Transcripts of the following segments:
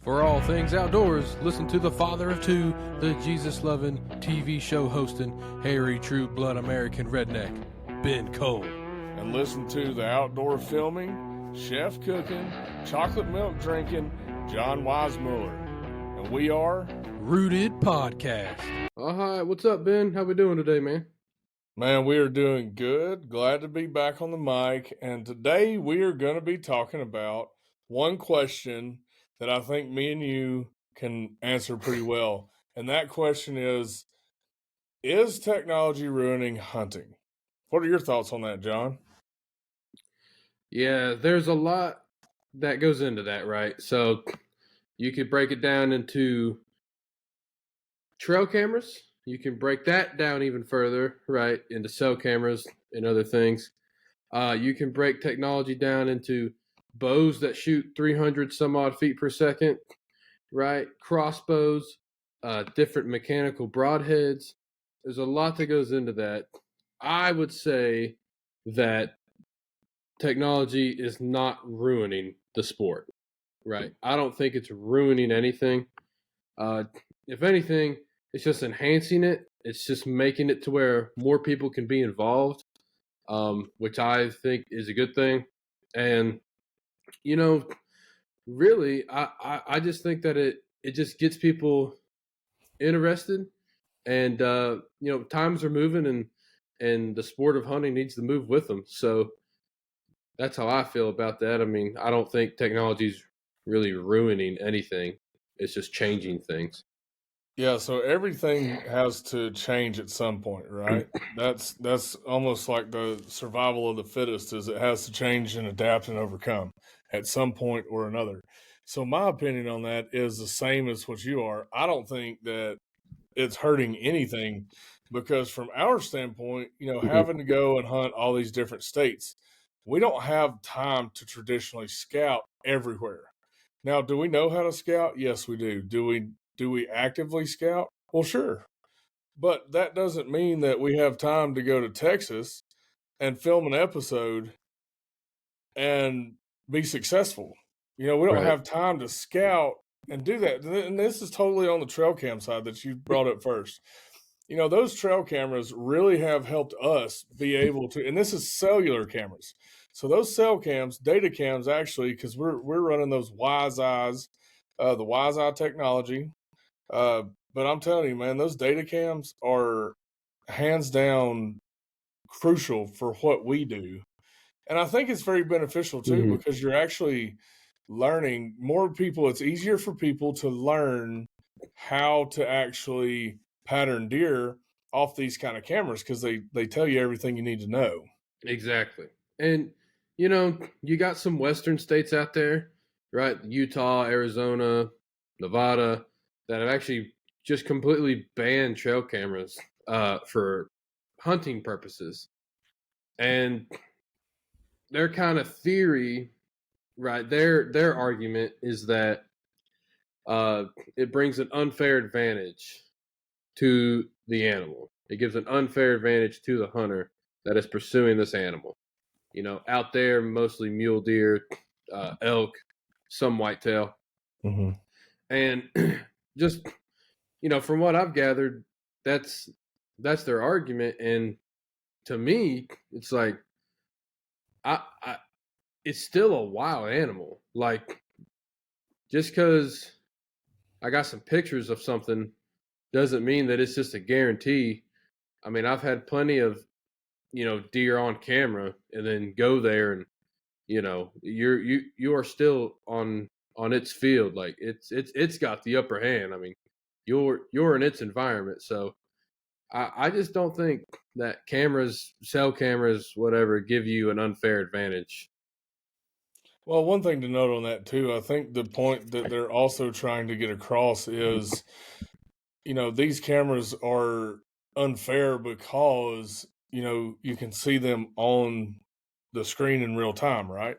For all things outdoors, listen to the father of two, the Jesus-loving, TV show hosting, hairy, true-blood American redneck, Ben Cole. And listen to the outdoor filming, chef cooking, chocolate milk drinking, John Weissmuller. And we are Rooted Podcast. Hi, what's up, Ben? How we doing today, man? Man, we are doing good. Glad to be back on the mic. And today we are going to be talking about one question that I think me and you can answer pretty well. And that question is technology ruining hunting? What are your thoughts on that, John? Yeah, there's a lot that goes into that, right? So you could break it down into trail cameras. You can break that down even further, right, into cell cameras and other things. You can break technology down into bows that shoot 300 some odd feet per second, right? Crossbows, different mechanical broadheads. There's a lot that goes into that. I would say that technology is not ruining the sport, right? I don't think it's ruining anything. If anything, it's just enhancing it. It's just making it to where more people can be involved, which I think is a good thing. And, you know, really, I just think that it just gets people interested. And, times are moving and the sport of hunting needs to move with them. So that's how I feel about that. I mean, I don't think technology's really ruining anything. It's just changing things. Yeah, so everything has to change at some point, right? That's almost like the survival of the fittest, is it has to change and adapt and overcome at some point or another. So my opinion on that is the same as what you are. I don't think that it's hurting anything, because from our standpoint, having to go and hunt all these different states, we don't have time to traditionally scout everywhere. Now, do we know how to scout? Yes, we do. Do we actively scout? Well, sure. But that doesn't mean that we have time to go to Texas and film an episode and be successful. We don't Right. have time to scout and do that. And this is totally on the trail cam side that you brought up first. Those trail cameras really have helped us be able to, and this is cellular cameras. So those cell cams, data cams, actually, because we're running those WiseEyes, the WiseEye technology. But I'm telling you, man, those data cams are hands down crucial for what we do. And I think it's very beneficial too, because you're actually learning more people. It's easier for people to learn how to actually pattern deer off these kind of cameras, because they tell you everything you need to know. Exactly. And, you got some Western states out there, right? Utah, Arizona, Nevada, that have actually just completely banned trail cameras for hunting purposes. And their kind of theory, right, their argument is that it brings an unfair advantage to the animal. It gives an unfair advantage to the hunter that is pursuing this animal. Out there, mostly mule deer, elk, some whitetail. Mm-hmm. And just, from what I've gathered, that's their argument. And to me, it's like, I it's still a wild animal. Like, just because I got some pictures of something doesn't mean that it's just a guarantee. I mean, I've had plenty of, deer on camera and then go there and, you are still on its field. Like it's got the upper hand. I mean, you're in its environment. So I just don't think that cell cameras, whatever, give you an unfair advantage. Well, one thing to note on that too, I think the point that they're also trying to get across is, these cameras are unfair because, you can see them on the screen in real time, right?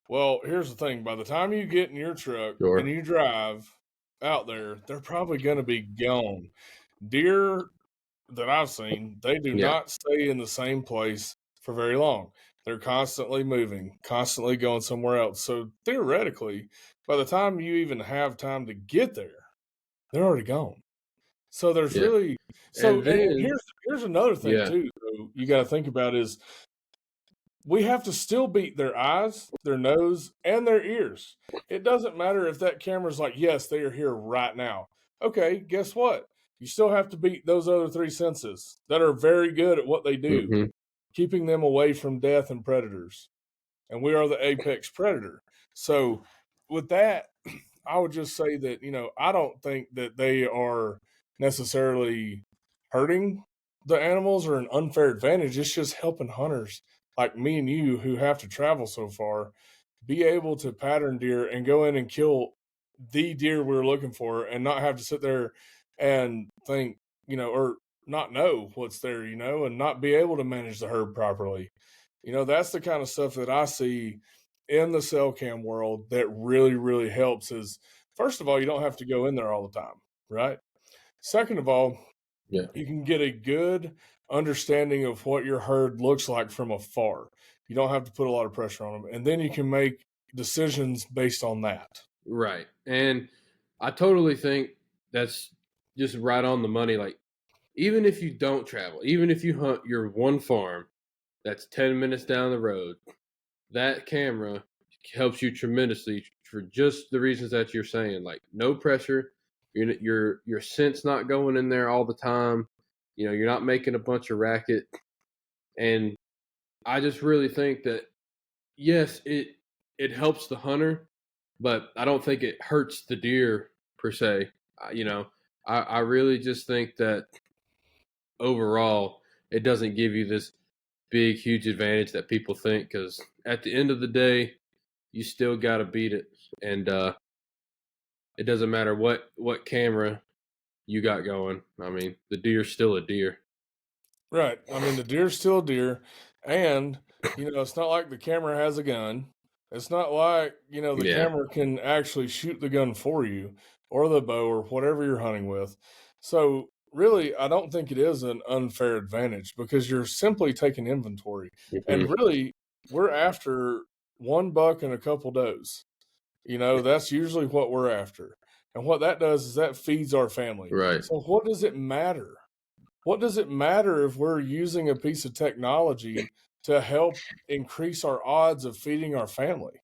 Well, here's the thing. By the time you get in your truck Sure. and you drive out there, they're probably going to be gone. Deer that I've seen, they do Yeah. not stay in the same place for very long. They're constantly moving, constantly going somewhere else. So theoretically, by the time you even have time to get there, they're already gone. So there's Yeah. really And and then, here's another thing yeah. too, though, you got to think about is we have to still beat their eyes, their nose, and their ears. It doesn't matter if that camera's like, yes, they are here right now. Okay, guess what? You still have to beat those other three senses that are very good at what they do, Hmm. keeping them away from death and predators. And we are the apex predator. So, with that, I would just say that, I don't think that they are necessarily hurting the animals or an unfair advantage. It's just helping hunters like me and you who have to travel so far be able to pattern deer and go in and kill the deer we're looking for and not have to sit there and think, or not know what's there, and not be able to manage the herd properly. That's the kind of stuff that I see in the cell cam world that really, really helps is first of all, you don't have to go in there all the time, right? Second of all, Yeah. you can get a good understanding of what your herd looks like from afar. You don't have to put a lot of pressure on them. And then you can make decisions based on that. Right. And I totally think that's just right on the money. Like, even if you don't travel, even if you hunt your one farm that's 10 minutes down the road, that camera helps you tremendously for just the reasons that you're saying. Like, no pressure, your scent's not going in there all the time. You're not making a bunch of racket. And I just really think that, yes, it helps the hunter, but I don't think it hurts the deer per se. I really just think that overall it doesn't give you this big huge advantage that people think, because at the end of the day you still got to beat it. And it doesn't matter what camera you got going. I mean, the deer's still a deer. Right. I mean, the deer's still a deer. And, it's not like the camera has a gun. It's not like, the Yeah. camera can actually shoot the gun for you or the bow or whatever you're hunting with. So, really, I don't think it is an unfair advantage because you're simply taking inventory. Hmm. And really, we're after one buck and a couple does. That's usually what we're after. And what that does is that feeds our family. Right. So, what does it matter? What does it matter if we're using a piece of technology to help increase our odds of feeding our family?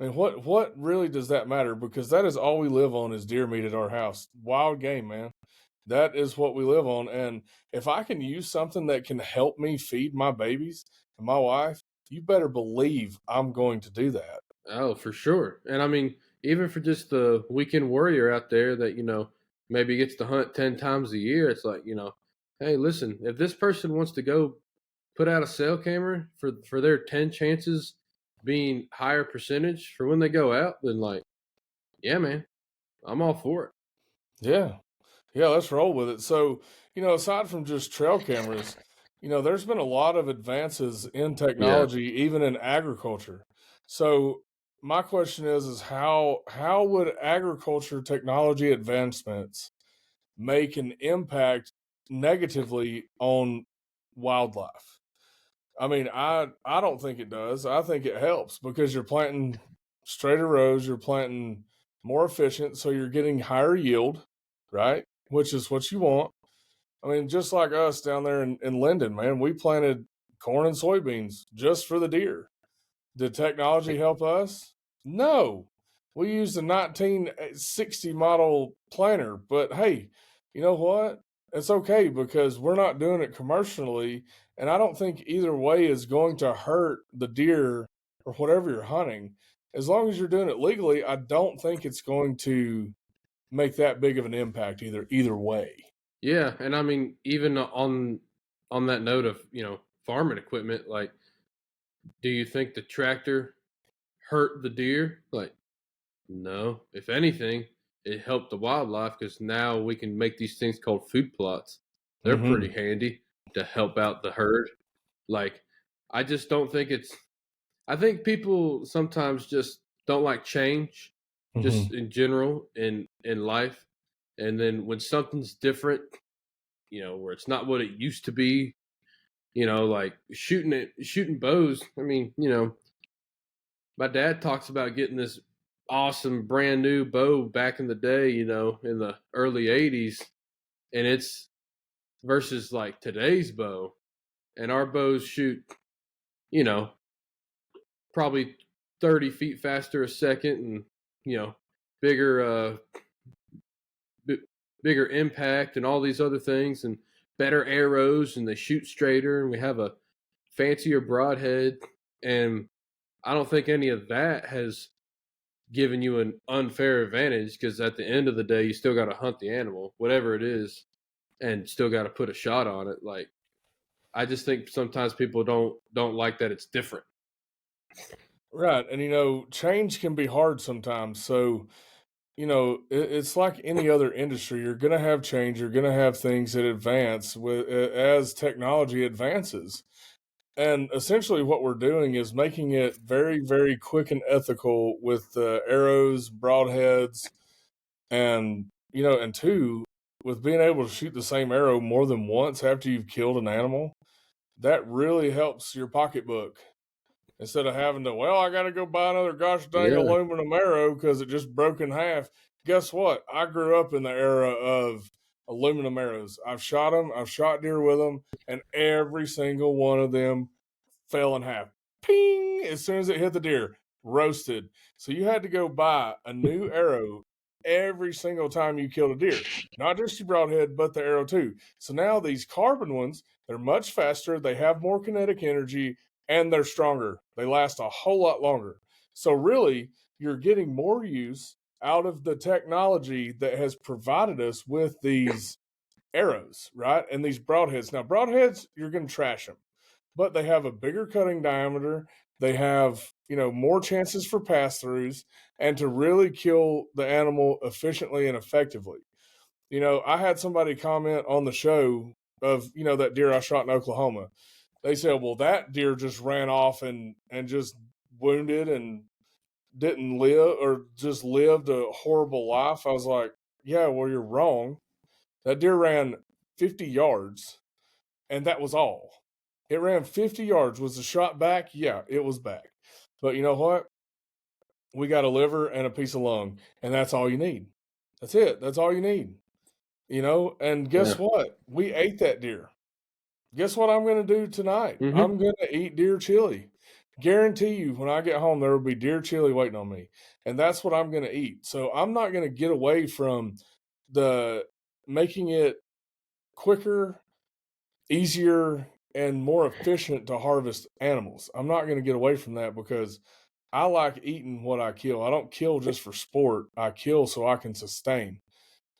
I mean, what really does that matter? Because that is all we live on is deer meat at our house. Wild game, man. That is what we live on. And if I can use something that can help me feed my babies and my wife, you better believe I'm going to do that. Oh, for sure. And I mean, even for just the weekend warrior out there that, maybe gets to hunt 10 times a year, it's like, hey, listen, if this person wants to go put out a cell camera for their 10 chances being higher percentage for when they go out, then, like, yeah, man, I'm all for it. Yeah. Yeah, let's roll with it. So, aside from just trail cameras, there's been a lot of advances in Yeah. technology, even in agriculture. So, my question is how would agriculture technology advancements make an impact negatively on wildlife? I mean, I don't think it does. I think it helps because you're planting straighter rows, you're planting more efficient, so you're getting higher yield, right? Which is what you want. I mean, just like us down there in Linden, man, we planted corn and soybeans just for the deer. Did technology help us? No. We used a 1960 model planter, but hey, you know what? It's okay because we're not doing it commercially. And I don't think either way is going to hurt the deer or whatever you're hunting. As long as you're doing it legally, I don't think it's going to make that big of an impact either way. Yeah, and I mean, even on that note of, farming equipment, like, do you think the tractor hurt the deer? Like, no. If anything, it helped the wildlife because now we can make these things called food plots. They're pretty Hmm. handy to help out the herd. Like, I just don't think it's. I think people sometimes just don't like change, just Hmm. in general in life. And then when something's different, where it's not what it used to be, like shooting bows. I mean, my dad talks about getting this awesome brand new bow back in the day, in the early 80s, and it's versus like today's bow. And our bows shoot, you know, probably 30 feet faster a second, and, bigger, bigger impact and all these other things, and better arrows, and they shoot straighter, and we have a fancier broadhead. And I don't think any of that has given you an unfair advantage, because at the end of the day, you still got to hunt the animal, whatever it is, and still got to put a shot on it. Like, I just think sometimes people don't like that it's different. Right. And change can be hard sometimes. So, it's like any other industry. You're going to have change. You're going to have things that advance as technology advances. And essentially, what we're doing is making it very, very quick and ethical with arrows, broadheads, and two, with being able to shoot the same arrow more than once after you've killed an animal. That really helps your pocketbook. Instead of having to, I got to go buy another gosh dang aluminum arrow because it just broke in half. Guess what? I grew up in the era of aluminum arrows. I've shot them. I've shot deer with them, and every single one of them fell in half. Ping! As soon as it hit the deer, roasted. So you had to go buy a new arrow every single time you killed a deer. Not just your broadhead, but the arrow too. So now these carbon ones, they're much faster. They have more kinetic energy, and they're stronger. They last a whole lot longer. So really, you're getting more use out of the technology that has provided us with these arrows, right? And these broadheads. Now, broadheads, you're going to trash them, but they have a bigger cutting diameter. They have, more chances for pass-throughs and to really kill the animal efficiently and effectively. I had somebody comment on the show of, that deer I shot in Oklahoma. They said, well, that deer just ran off and just wounded and didn't live, or just lived a horrible life. I was like, yeah, well, you're wrong. That deer ran 50 yards, and that was all. It ran 50 yards. Was the shot back? Yeah, it was back. But you know what? We got a liver and a piece of lung, and that's all you need. That's it. That's all you need. And guess what? We ate that deer. Guess what I'm going to do tonight? Mm-hmm. I'm going to eat deer chili. Guarantee you, when I get home, there will be deer chili waiting on me. And that's what I'm going to eat. So I'm not going to get away from the making it quicker, easier, and more efficient to harvest animals. I'm not going to get away from that because I like eating what I kill. I don't kill just for sport. I kill so I can sustain.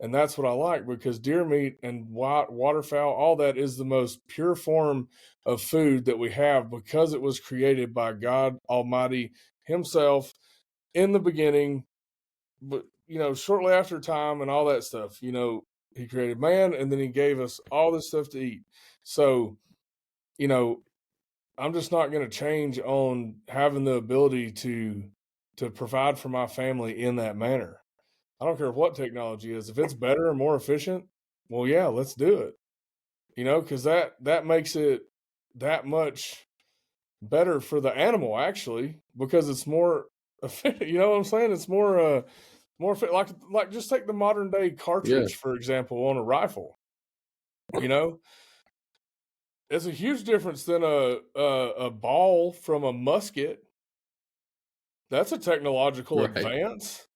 And that's what I like, because deer meat and waterfowl, all that is the most pure form of food that we have, because it was created by God Almighty himself in the beginning. But, shortly after time and all that stuff, he created man, and then he gave us all this stuff to eat. So, I'm just not going to change on having the ability to provide for my family in that manner. I don't care what technology is. If it's better and more efficient, well, yeah, let's do it. Because that makes it that much better for the animal, actually, because it's more efficient. You know what I'm saying? It's more fit. Like just take the modern day cartridge, for example, on a rifle. It's a huge difference than a ball from a musket. That's a technological advance.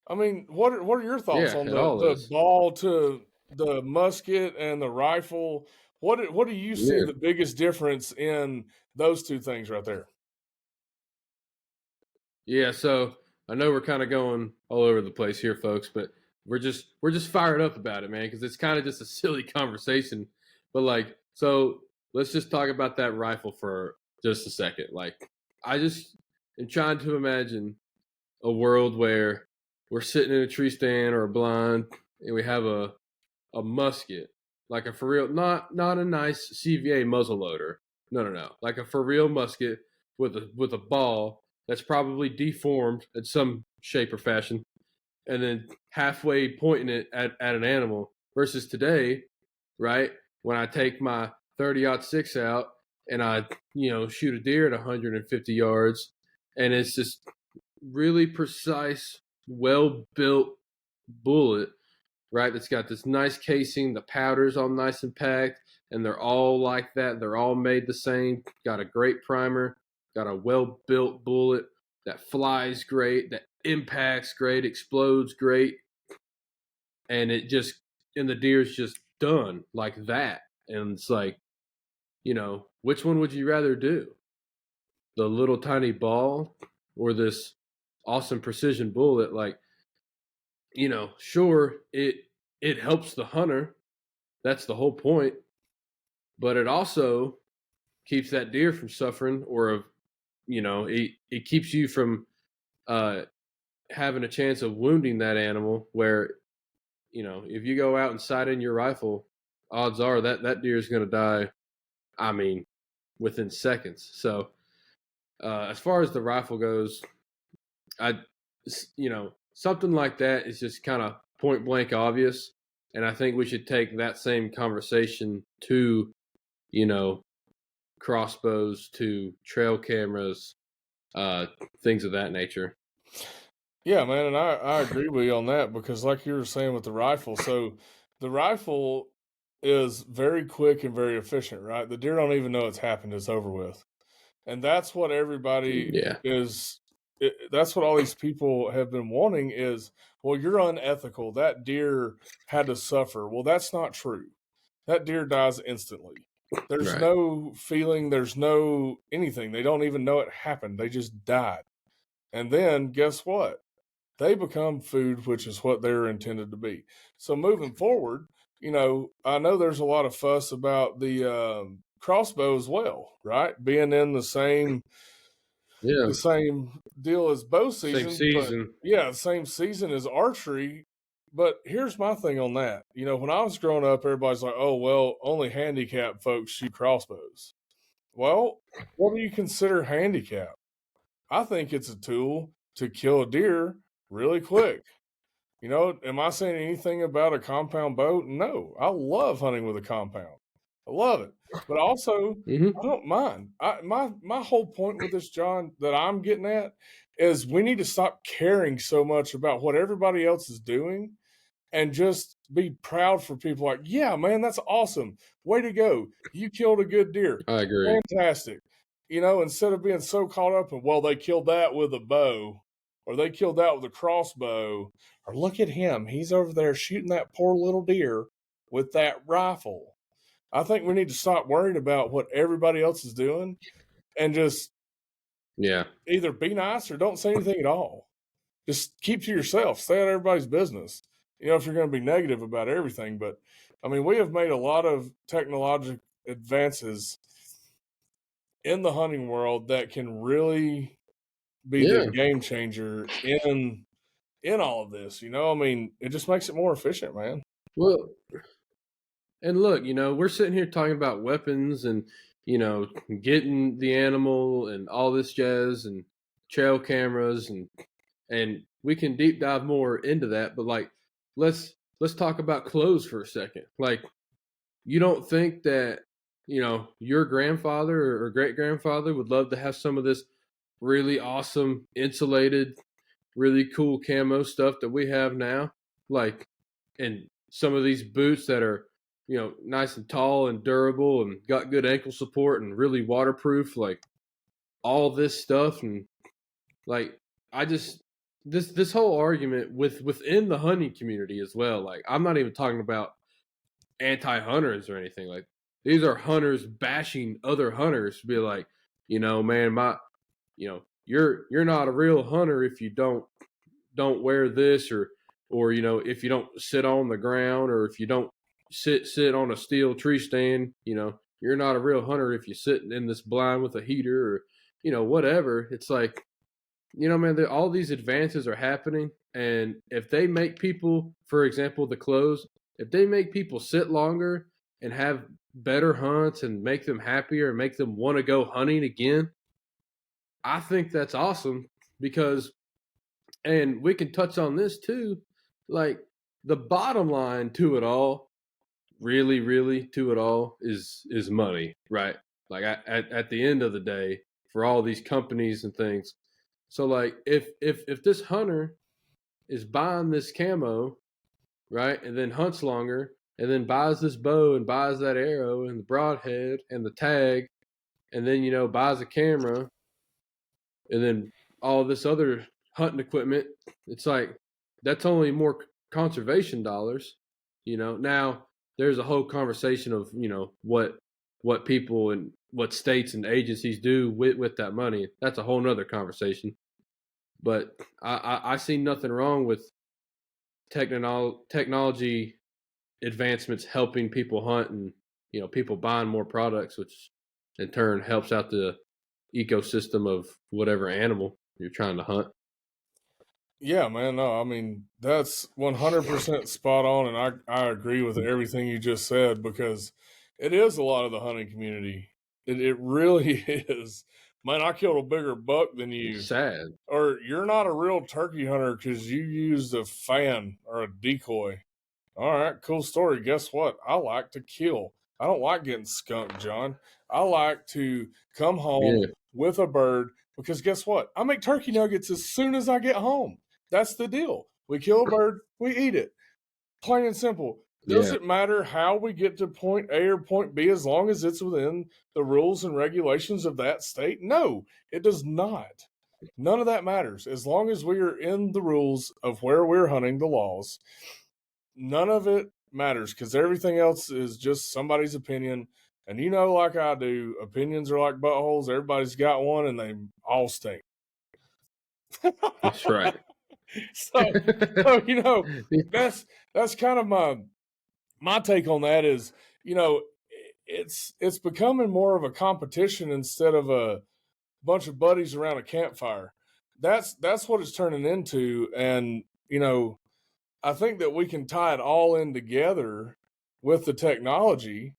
I mean, what are your thoughts on the ball to the musket and the rifle? What do you see the biggest difference in those two things right there? Yeah, so I know we're kind of going all over the place here, folks, but we're just fired up about it, man, because it's kind of just a silly conversation. But so let's just talk about that rifle for just a second. I just am trying to imagine a world where we're sitting in a tree stand or a blind, and we have a musket, like a for real, not a nice CVA muzzle loader. No, like a for real musket with a ball that's probably deformed in some shape or fashion, and then halfway pointing it at an animal. Versus today, right? When I take my 30-06 out and I, shoot a deer at 150 yards, and it's just really precise, well built bullet, right? That's got this nice casing, the powder's all nice and packed, and they're all like that. They're all made the same. Got a great primer, got a well built bullet that flies great, that impacts great, explodes great, and the deer's just done like that. And it's like, which one would you rather do? The little tiny ball or this awesome precision bullet? Like, sure, it helps the hunter. That's the whole point. But it also keeps that deer from suffering, or it keeps you from having a chance of wounding that animal, where if you go out and sight in your rifle, odds are that deer is going to die, I mean, within seconds. So as far as the rifle goes, something like that is just kind of point blank obvious. And I think we should take that same conversation to, crossbows, to trail cameras, things of that nature. Yeah, man, and I agree with you on that, because like you were saying with the rifle, so the rifle is very quick and very efficient, right? The deer don't even know it's happened, it's over with. And that's what everybody is. That's what all these people have been wanting is, well, you're unethical. That deer had to suffer. Well, that's not true. That deer dies instantly. There's Right. no feeling. There's no anything. They don't even know it happened. They just died. And then guess what? They become food, which is what they're intended to be. So moving forward, I know there's a lot of fuss about the crossbow as well, right? Being in the same deal as bow season. Same season. But, same season as archery. But here's my thing on that. When I was growing up, everybody's like, oh, well, only handicapped folks shoot crossbows. Well, what do you consider handicap? I think it's a tool to kill a deer really quick. Am I saying anything about a compound bow? No, I love hunting with a compound. I love it. But also, I don't mind. My whole point with this, John, that I'm getting at is we need to stop caring so much about what everybody else is doing and just be proud for people like, yeah, man, that's awesome. Way to go. You killed a good deer. I agree. Fantastic. Instead of being so caught up in, well, they killed that with a bow, or they killed that with a crossbow, or look at him. He's over there shooting that poor little deer with that rifle. I think we need to stop worrying about what everybody else is doing and just either be nice or don't say anything at all. Just keep to yourself. Stay out of everybody's business. If you're going to be negative about everything. But, I mean, we have made a lot of technological advances in the hunting world that can really be the game changer in all of this. I mean, it just makes it more efficient, man. Well, and look, we're sitting here talking about weapons and, getting the animal and all this jazz and trail cameras, and we can deep dive more into that. But like, let's talk about clothes for a second. Like, you don't think that, your grandfather or great grandfather would love to have some of this really awesome insulated, really cool camo stuff that we have now? Like, and some of these boots that are, nice and tall and durable and got good ankle support and really waterproof, like all this stuff. And like, I just, this whole argument within the hunting community as well. Like, I'm not even talking about anti-hunters or anything. Like, these are hunters bashing other hunters to be like, man, you're not a real hunter if you don't wear this, or if you don't sit on the ground, or if you don't sit on a steel tree stand, you're not a real hunter if you sit in this blind with a heater, or whatever. It's like, man, all these advances are happening, and if they make people, for example, the clothes, if they make people sit longer and have better hunts and make them happier and make them want to go hunting again, I think that's awesome. Because, and we can touch on this too, like, the bottom line to it all, really, really to it all is money, right? Like at the end of the day, for all these companies and things. So like if this hunter is buying this camo, right, and then hunts longer, and then buys this bow and buys that arrow and the broadhead and the tag, and then buys a camera, and then all this other hunting equipment, it's like that's only more conservation dollars. Now there's a whole conversation of what people and what states and agencies do with that money. That's a whole nother conversation. But I see nothing wrong with technology advancements helping people hunt, and people buying more products, which in turn helps out the ecosystem of whatever animal you're trying to hunt. Yeah, man. No, I mean, that's 100% spot on. And I agree with everything you just said, because it is a lot of the hunting community. It really is. Man, I killed a bigger buck than you. It's sad. Or you're not a real turkey hunter because you used a fan or a decoy. All right, cool story. Guess what? I like to kill. I don't like getting skunked, John. I like to come home with a bird, because guess what? I make turkey nuggets as soon as I get home. That's the deal. We kill a bird, we eat it. Plain and simple. Does it matter how we get to point A or point B as long as it's within the rules and regulations of that state? No, it does not. None of that matters. As long as we are in the rules of where we're hunting, the laws, none of it matters, because everything else is just somebody's opinion. And like I do, opinions are like buttholes. Everybody's got one, and they all stink. That's right. so that's kind of my take on that is, it's becoming more of a competition instead of a bunch of buddies around a campfire. That's what it's turning into. And I think that we can tie it all in together with the technology,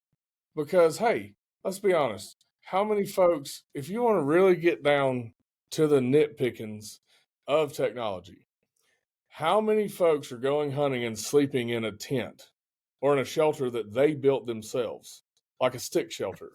because, hey, let's be honest. How many folks, if you want to really get down to the nitpickings of technology, how many folks are going hunting and sleeping in a tent or in a shelter that they built themselves, like a stick shelter,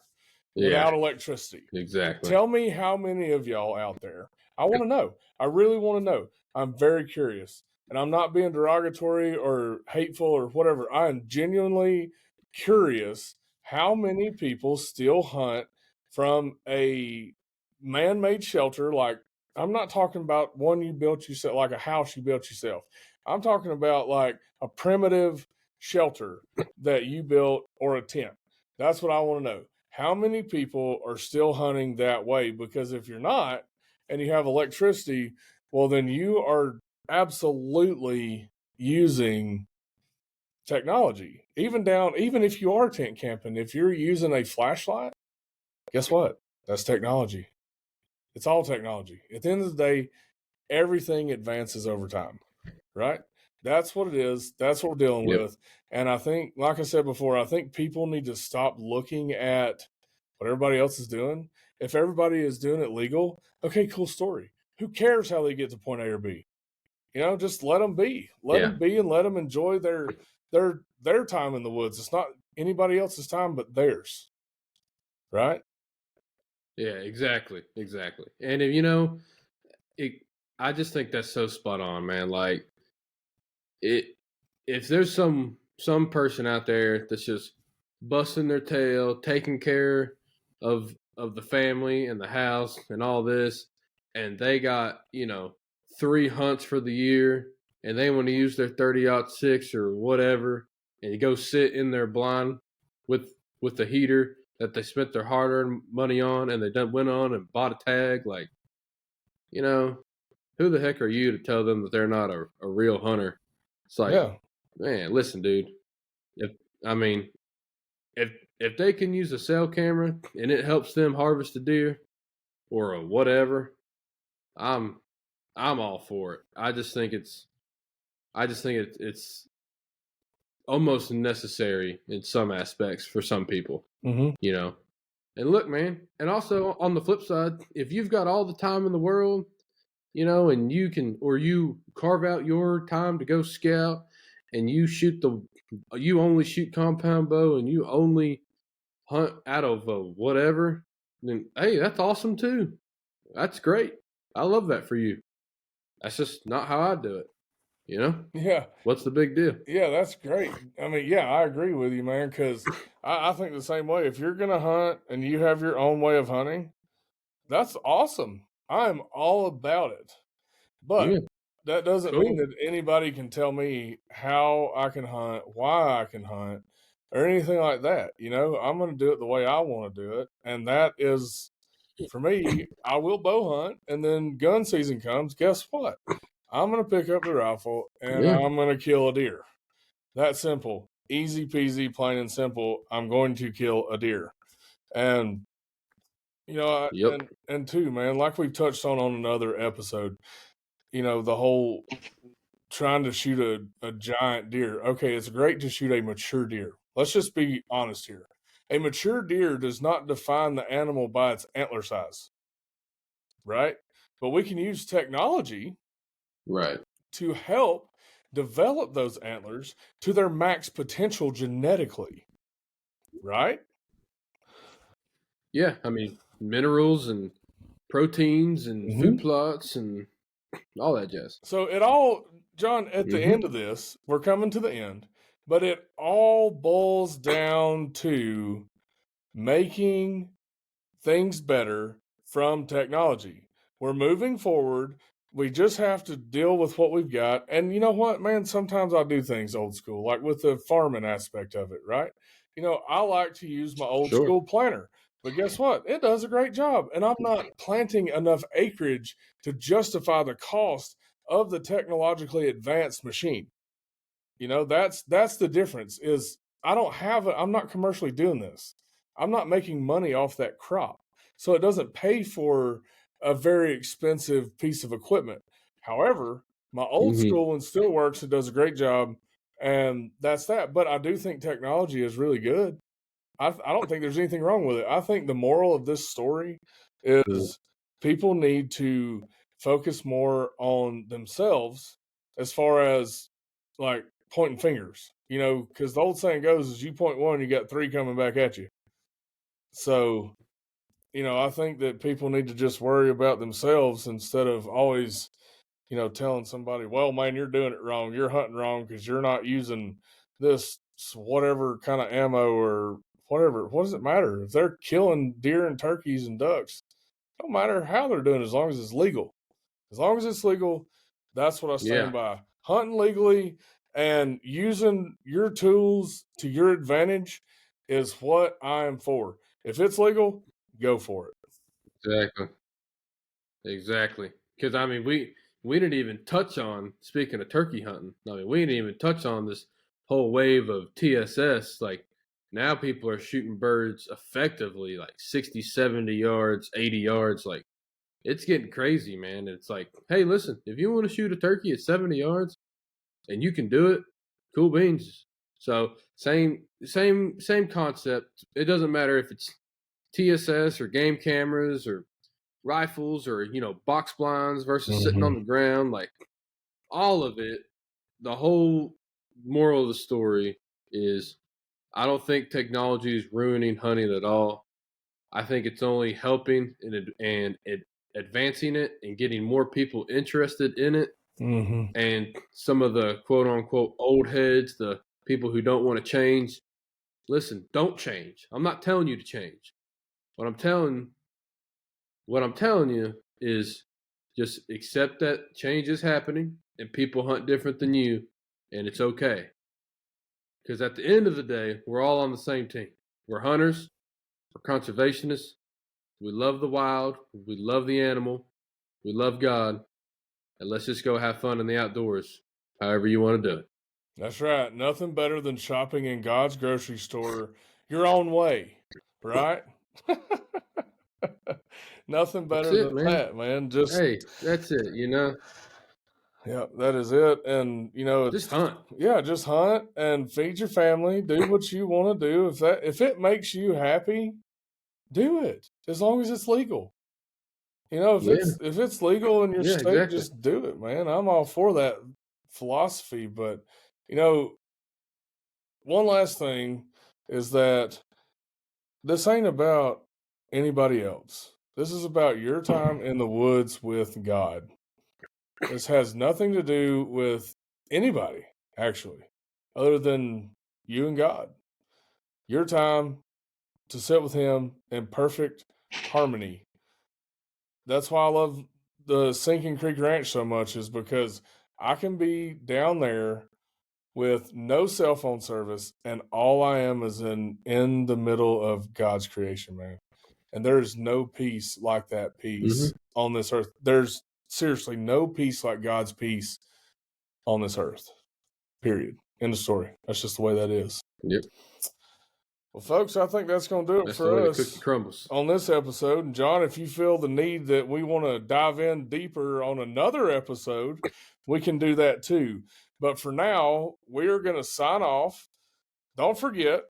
without electricity? Exactly. Tell me how many of y'all out there. I want to know. I really want to know. I'm very curious. And I'm not being derogatory or hateful or whatever. I am genuinely curious how many people still hunt from a man-made shelter. Like, I'm not talking about one you built yourself, like a house you built yourself. I'm talking about like a primitive shelter that you built, or a tent. That's what I want to know. How many people are still hunting that way? Because if you're not, and you have electricity, well, then you are absolutely using technology. Even if you are tent camping, if you're using a flashlight, guess what? That's technology. It's all technology. At the end of the day, everything advances over time, right? That's what it is. That's what we're dealing with. And I think, like I said before, I think people need to stop looking at what everybody else is doing. If everybody is doing it legal, okay, cool story. Who cares how they get to point A or B? Just let them be. Let them be, and let them enjoy their time in the woods. It's not anybody else's time but theirs, right? Yeah, exactly. And I just think that's so spot on, man. Like, if there's some person out there that's just busting their tail, taking care of the family and the house and all this, and they got 3 hunts for the year, and they want to use their 30-06 or whatever, and you go sit in their blind with the heater that they spent their hard-earned money on, and they done went on and bought a tag, like, who the heck are you to tell them that they're not a real hunter? It's like, man, listen, dude. If they can use a cell camera and it helps them harvest a deer or a whatever, I'm all for it. I just think it's almost necessary in some aspects for some people. Mm-hmm. And look, man, and also on the flip side, if you've got all the time in the world, and you carve out your time to go scout and you only shoot compound bow and you only hunt out of whatever, then hey, that's awesome too. That's great. I love that for you. That's just not how I do it. You know? Yeah. What's the big deal? Yeah, that's great. I mean, yeah, I agree with you, man, because I think the same way. If you're going to hunt and you have your own way of hunting, that's awesome. I'm all about it. But Yeah, that doesn't mean cool. that anybody can tell me how I can hunt, why I can hunt, or anything like that. You know, I'm going to do it the way I want to do it. And that is, for me, I will bow hunt. And then gun season comes. Guess what? I'm going to pick up the rifle and Yeah. I'm going to kill a deer. That simple. Easy peasy, plain and simple. I'm going to kill a deer. And, you know, Yep. and two, man, like we've touched on another episode, you know, the whole trying to shoot a giant deer. Okay, it's great to shoot a mature deer. Let's just be honest here. A mature deer does not define the animal by its antler size, right? But we can use technology Right. to help develop those antlers to their max potential genetically, right? Yeah. I mean, minerals and proteins and food plots and all that jazz. So it all, John, at the end of this, we're coming to the end, but it all boils down to making things better from technology. We're moving forward. We just have to deal with what we've got. And you know what, man? Sometimes I do things old school, like with the farming aspect of it, right? You know, I like to use my old Sure. school planter, but guess what? It does a great job. And I'm not planting enough acreage to justify the cost of the technologically advanced machine. You know, that's the difference is I'm not commercially doing this. I'm not making money off that crop. So it doesn't pay for a very expensive piece of equipment. However, my old school one still works. It does a great job. And that's that. But I do think technology is really good. I don't think there's anything wrong with it. I think the moral of this story is people need to focus more on themselves as far as like pointing fingers, you know, because the old saying goes is you point one, you got three coming back at you. So, you know, I think that people need to just worry about themselves instead of always, you know, telling somebody, well, man, you're doing it wrong. You're hunting wrong because you're not using this whatever kind of ammo or whatever. What does it matter? If they're killing deer and turkeys and ducks, don't matter how they're doing it as long as it's legal. As long as it's legal, that's what I stand by. Hunting legally and using your tools to your advantage is what I am for. If it's legal, go for it. Exactly. Exactly. Because I mean, we didn't even touch on, speaking of turkey hunting. I mean, we didn't even touch on this whole wave of TSS. Like now, people are shooting birds effectively, like 60, 70 yards, 80 yards. Like it's getting crazy, man. It's like, hey, listen, if you want to shoot a turkey at 70 yards and you can do it, cool beans. So same concept. It doesn't matter if it's TSS or game cameras or rifles or box blinds versus sitting on the ground, like all of it. The whole moral of the story is I don't think technology is ruining hunting at all. I think it's only helping and advancing it and getting more people interested in it. And some of the quote unquote old heads, the people who don't want to change, listen, don't change. I'm not telling you to change. What I'm telling you is just accept that change is happening and people hunt different than you, and it's okay. Because at the end of the day, we're all on the same team. We're hunters, we're conservationists. We love the wild, we love the animal, we love God, and let's just go have fun in the outdoors, however you want to do it. That's right. Nothing better than shopping in God's grocery store your own way, right? Nothing better than that, man. Just hey, that's it, yeah, that is it. And just hunt. Yeah, just hunt and feed your family. Do what you want to do. If it makes you happy, do it. As long as it's legal. If it's legal in your state, exactly. just do it, man. I'm all for that philosophy, but one last thing is that this ain't about anybody else. This is about your time in the woods with God. This has nothing to do with anybody, actually, other than you and God. Your time to sit with Him in perfect harmony. That's why I love the Sinking Creek Ranch so much, is because I can be down there with no cell phone service, and all I am is in the middle of God's creation, man. And there is no peace like that peace on this earth. There's seriously no peace like God's peace on this earth. Period. End of story. That's just the way that is. Yep. Well, folks, I think that's going to do it That's the way for the cookie us crumbles. on this episode. And John, if you feel the need that we want to dive in deeper on another episode, we can do that too. But for now, we're going to sign off. Don't forget,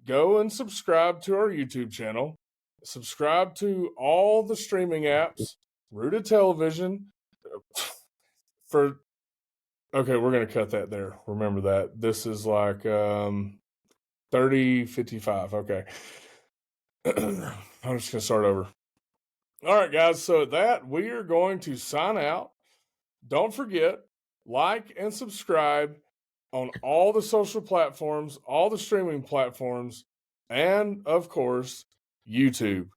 go and subscribe to our YouTube channel. Subscribe to all the streaming apps, Rooted Television. Okay, we're going to cut that there. Remember that. This is like 30:55. Okay. I'm just going to start over. All right, guys. So at that, we are going to sign out. Don't forget, like and subscribe on all the social platforms, all the streaming platforms, and of course, YouTube.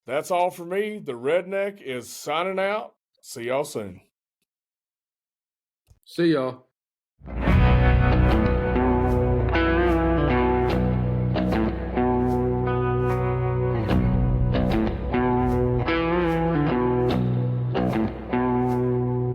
That's all for me. The Redneck is signing out. See y'all soon. See y'all.